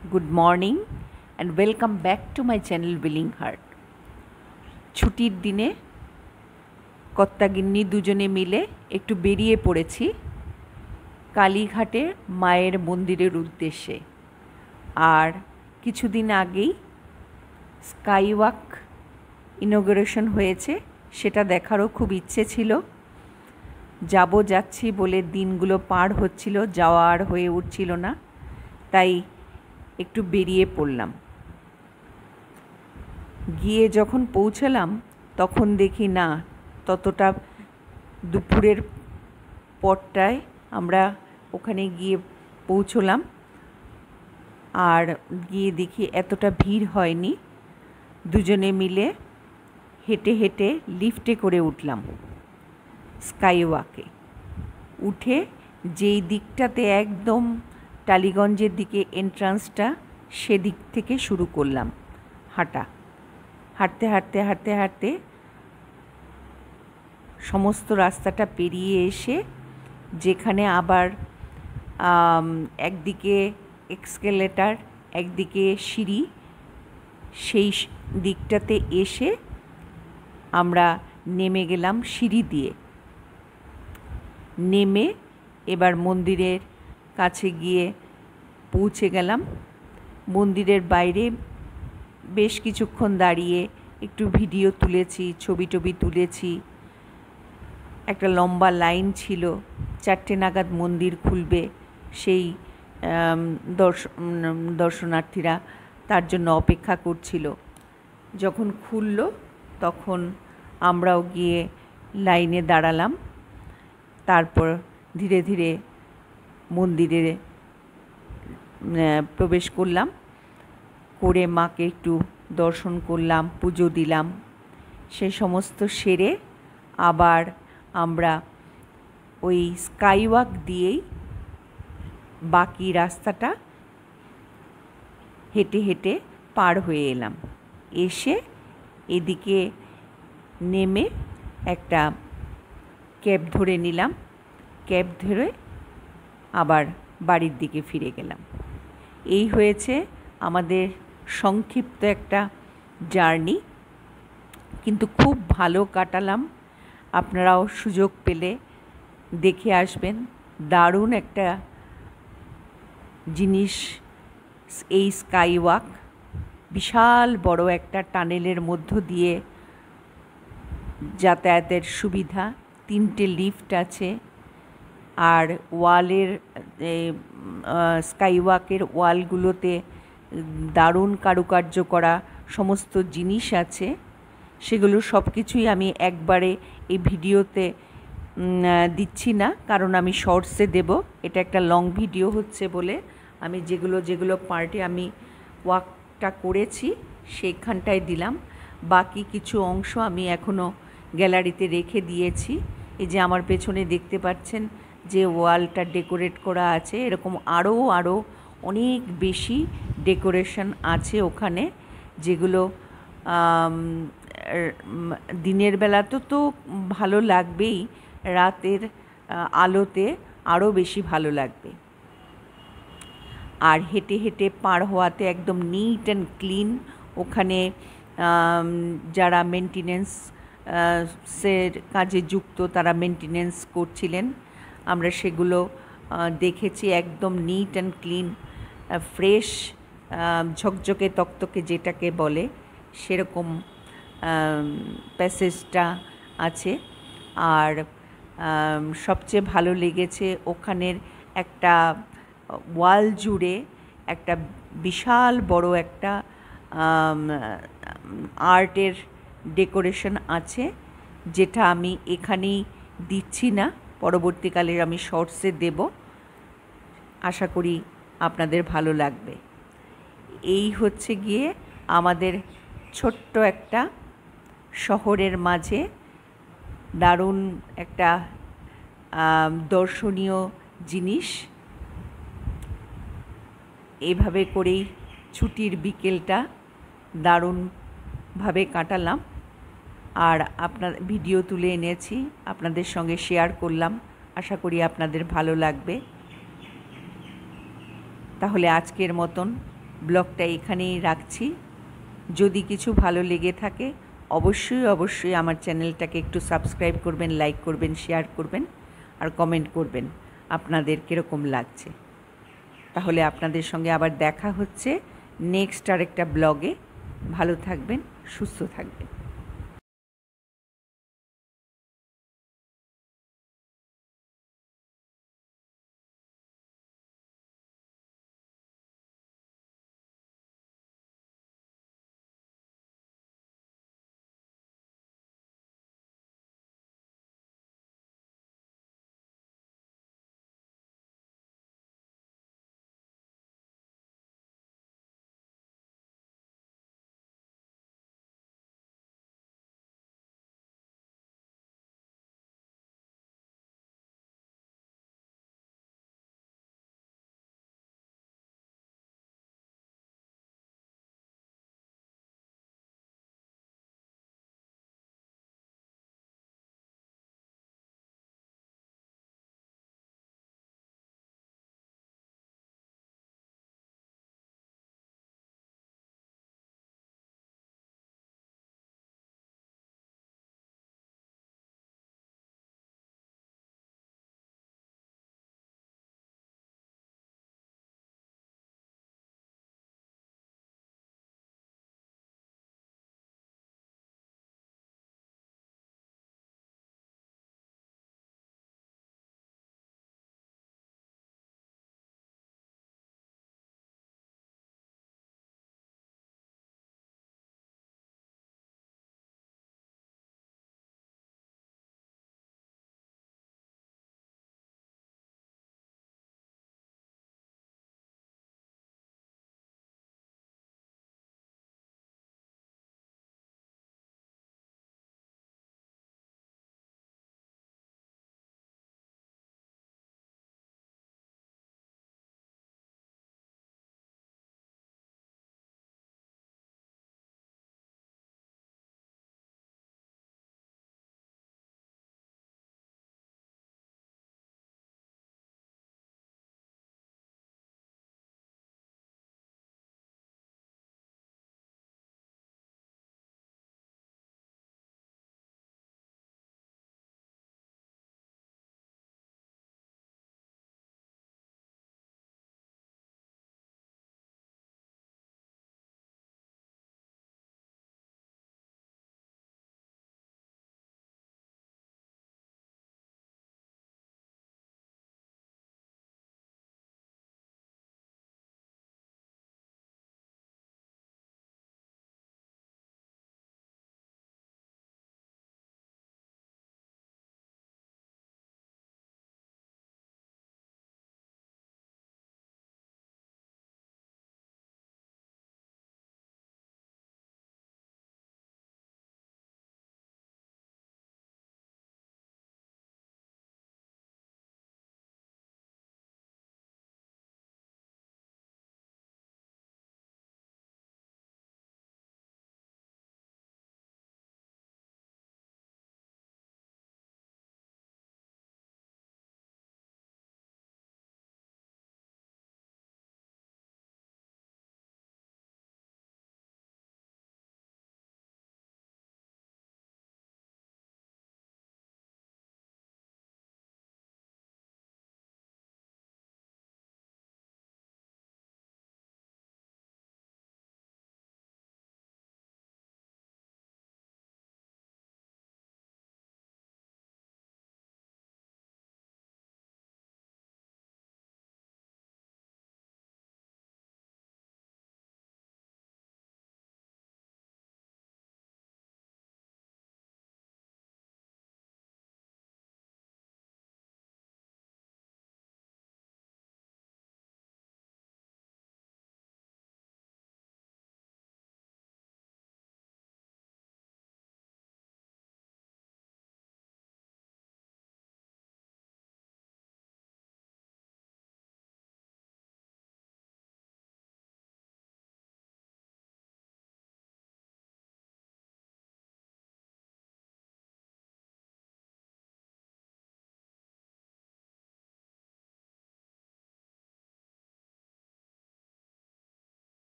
Good morning and welcome back to my channel Willing Heart. ছুটির দিনে কর্তাগিন্নি দুজনে মিলে একটু বেরিয়ে পড়েছি কালীঘাটে মায়ের মন্দিরের উদ্দেশ্যে। আর কিছুদিন আগেই স্কাইওয়াক ইনগ্রেশন হয়েছে, সেটা দেখারও খুব ইচ্ছে ছিল। যাচ্ছি বলে দিনগুলো পার হচ্ছিল, যাওয়া আর হয়ে উঠছিল না, তাই একটু বেরিয়ে পড়লাম। গিয়ে যখন পৌঁছলাম তখন দেখি না, ততটা দুপুরের পরটায় আমরা ওখানে গিয়ে পৌঁছলাম। আর গিয়ে দেখি এতটা ভিড় হয়নি। দুজনে মিলে হেঁটে হেঁটে লিফটে করে উঠলাম স্কাইওয়াকে। উঠে যেই দিকটাতে একদম টালিগঞ্জের দিকে এন্ট্রান্সটা, সেদিক থেকে শুরু করলাম হাঁটা। হাঁটতে হাঁটতে হাঁটতে হাঁটতে সমস্ত রাস্তাটা পেরিয়ে এসে যেখানে আবার একদিকে এক্সকেলেটার, একদিকে সিঁড়ি, সেই দিকটাতে এসে আমরা নেমে গেলাম সিঁড়ি দিয়ে। নেমে এবার মন্দিরের কাছে গিয়ে পৌঁছে গেলাম। মন্দিরের বাইরে বেশ কিছুক্ষণ দাঁড়িয়ে একটু ভিডিও তুলেছি, ছবি তুলেছি। একটা লম্বা লাইন ছিল, 4টে নাগাদ মন্দির খুলবে, সেই দর্শনার্থীরা তার জন্য অপেক্ষা করছিল। যখন খুলল তখন আমরাও গিয়ে লাইনে দাঁড়ালাম। তারপর ধীরে ধীরে মন্দিরে প্রবেশ করলাম, করে মাকে একটু দর্শন করলাম, পুজো দিলাম। সে সমস্ত সেরে আবার আমরা ওই স্কাইওয়াক দিয়েই বাকি রাস্তাটা হেঁটে হেঁটে পার হয়ে এলাম। এসে এদিকে নেমে একটা ক্যাব ধরে নিলাম। ক্যাব ধরে আবার বাড়ির দিকে ফিরে গেলাম। এই হয়েছে আমাদের সংক্ষিপ্ত একটা জার্নি, কিন্তু খুব ভালো কাটালাম। আপনারাও সুযোগ পেলে দেখে আসবেন। দারুণ একটা জিনিস এই স্কাইওয়াক। বিশাল বড় একটা টানেলের মধ্য দিয়ে যাতায়াতের সুবিধা, 3টে লিফট আছে। আর ওয়ালের স্কাইওয়াকের ওয়ালগুলোতে দারুণ কারুকার্য করা সমস্ত জিনিস আছে। সেগুলো সব কিছুই আমি একবারে এই ভিডিওতে দিচ্ছি না, কারণ আমি শর্টসে দেব। এটা একটা লং ভিডিও হচ্ছে বলে আমি যেগুলো পার্টে আমি ওয়াকটা করেছি সেইখানটায় দিলাম। বাকি কিছু অংশ আমি এখনও গ্যালারিতে রেখে দিয়েছি। এই যে আমার পেছনে দেখতে পাচ্ছেন যে ওয়ালটা ডেকোরেট করা আছে, এরকম আরও অনেক বেশি ডেকোরেশন আছে ওখানে, যেগুলো দিনের বেলা তো ভালো লাগবেই, রাতের আলোতে আরও বেশি ভালো লাগবে। আর হেঁটে হেঁটে পার হওয়াতে একদম নিট অ্যান্ড ক্লিন। ওখানে যারা মেনটেনেন্সের কাজে যুক্ত তারা মেনটেনেন্স করছিলেন, আমরা সেগুলো দেখেছি। একদম নিট অ্যান্ড ক্লিন, ফ্রেশ, ঝকঝকে তকতকে যেটাকে বলে, সেরকম প্যাসেজটা আছে। আর সবচেয়ে ভালো লেগেছে ওখানের একটা ওয়াল জুড়ে একটা বিশাল বড় একটা আর্টের ডেকোরেশন আছে, যেটা আমি এখানেই দিচ্ছি না, পরবর্তীকালে আমি শর্টসে দেব। আশা করি আপনাদের ভালো লাগবে। এই হচ্ছে গিয়ে আমাদের ছোট্ট একটা শহরের মাঝে দারুণ একটা দর্শনীয় জিনিস। এইভাবে করেই ছুটির বিকেলটা দারুণভাবে কাটালাম। আর আপনার ভিডিও তুলে এনেছি, আপনাদের সঙ্গে শেয়ার করলাম। আশা করি আপনাদের ভালো লাগবে। তাহলে আজকের মতন ব্লগটা এখানেই রাখছি। যদি কিছু ভালো লেগে থাকে অবশ্যই আমার চ্যানেলটাকে একটু সাবস্ক্রাইব করবেন, লাইক করবেন, শেয়ার করবেন আর কমেন্ট করবেন আপনাদের কীরকম লাগছে। তাহলে আপনাদের সঙ্গে আবার দেখা হচ্ছে নেক্সট আরেকটা ব্লগে। ভালো থাকবেন, সুস্থ থাকবেন।